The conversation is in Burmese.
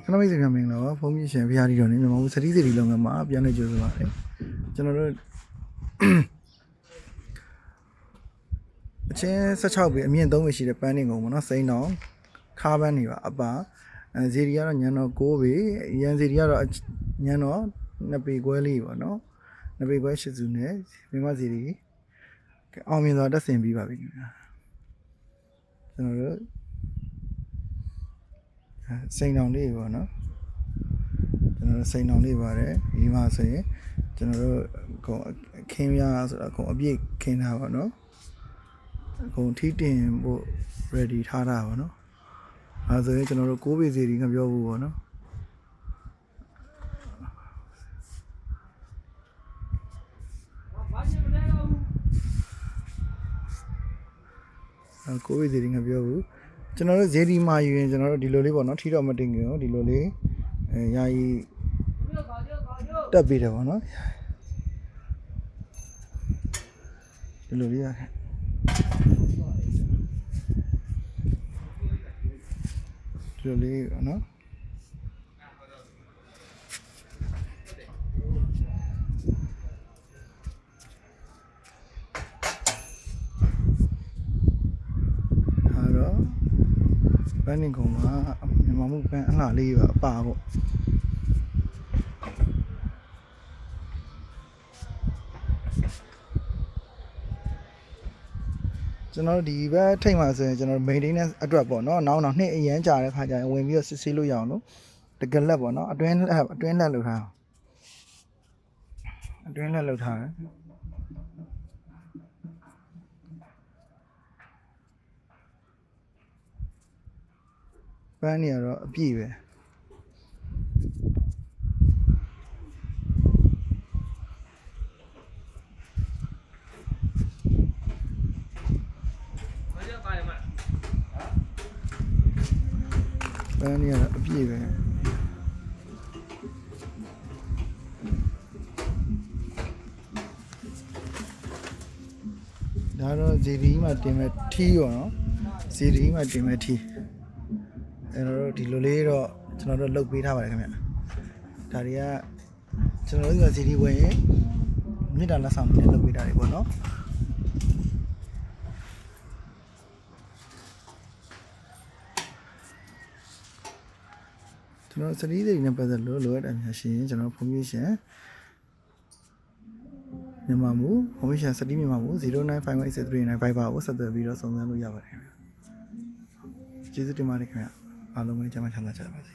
ကျွန်တော်မိတ်ဆွေများမင်္ဂလာပါဖုန်းမြင့်ရှင်ဖျားဒီတော်နေမြန်မာဘူးစတိစီလုံးကမှာပြန်နေကြဆိုပါတယ်ကျွန်တော်တို့အချင်း16ပေအမြင့်3ပေရှိတဲ့ပန်းနေကုန်ပေါ့နော်စိမ်းတော်ခါးပန်းနေပါအပါဇီရီကတော့ညံတော်6ပေရန်ဇီရီကတော့ညံတော်2ပေခွဲလေးပေါ့နော်2ပေခွဲ8စုနဲ့မြန်မာဇီရီအောင်မြင်စွာတက်ဆင်ပြီးပါပြီကျွန်တော်တို့စိန်တောင်လေးပေါ့နော်ကျွန်တော်တို့စိန်တောင်လေးပါတယ်ဒီမှာဆိုရင်ကျွန်တော်တို့ခင်းပြားဆိုတာအပြည့်ခင်းထားပါနော်အကုန်ထီးတင်ဖို့ ready ထားတာပါနော်အဲဆိုရင်ကျွန်တော်တို့6ပေစီဒီကပြောဖို့ပေါ့နော်6ပေစီဒီကပြောဘူးကျွန်တော်တို့ဇေဒီမာယူရင်ကျွန်တော်တို့ဒီလိုလေးပေါ့နော်ထီတော့မတင်ခင်ဒီလိုလေးယာယီတက်ပြီးတယ်ပေါ့နော်ဒီလိုလေးရဒီလိုလေးနော်ပန်းနေကုန်မှာမြန်မာမှုပန်းအလှလေးပါအပါပေါ့ကျွန်တော်ဒီဘက်ထိတ်မှာဆိုရင်ကျွန်တော် maintenance အတွက်ပေါ့နော်နောက်နှစ်အရန်ကြာတဲ့ခါကျရင်ဝင်ပြီးတော့စစ်ဆေးလို့ရအောင်လို့တကယ်လက်ပေါ့နော်အတွင်းလက်လုပ်ထားအတွင်းလက်လုပ်ထားတယ်ပန်းနေရတော့အပြည့်ပဲပန်းနေရတော့အပြည့်ပဲဒါတော့ဇီဒီမှာတင်မဲ့ထီးရောနော်ဇီဒီမှာတင်မဲ့ထီးအဲ့တော့ဒီလိုလေးတော့ကျွန်တော်တို့လုတ်ပေးထားပါတယ်ခင်ဗျဒါတွေကကျွန်တော်တို့ကစီဒီဝင်ရင်မြစ်တာလက်ဆောင်နဲ့လုတ်ပေးတာတွေပေါ့နော်ကျွန်တော်စတိတွေနဲ့ပတ်သက်လို့လိုအပ်တဲ့အများရှင်ကျွန်တော်ဖုန်းမြရှင်မြန်မာမူဖုန်းမြရှင်စတိမြန်မာမူ09516395ပါကိုဆက်သွယ်ပြီးတော့စုံစမ်းလို့ရပါတယ်ခင်ဗျကျေးဇူးတင်ပါတယ်ခင်ဗျအားလုံးပဲကျမ်းမာချမ်းသာကြပါစေ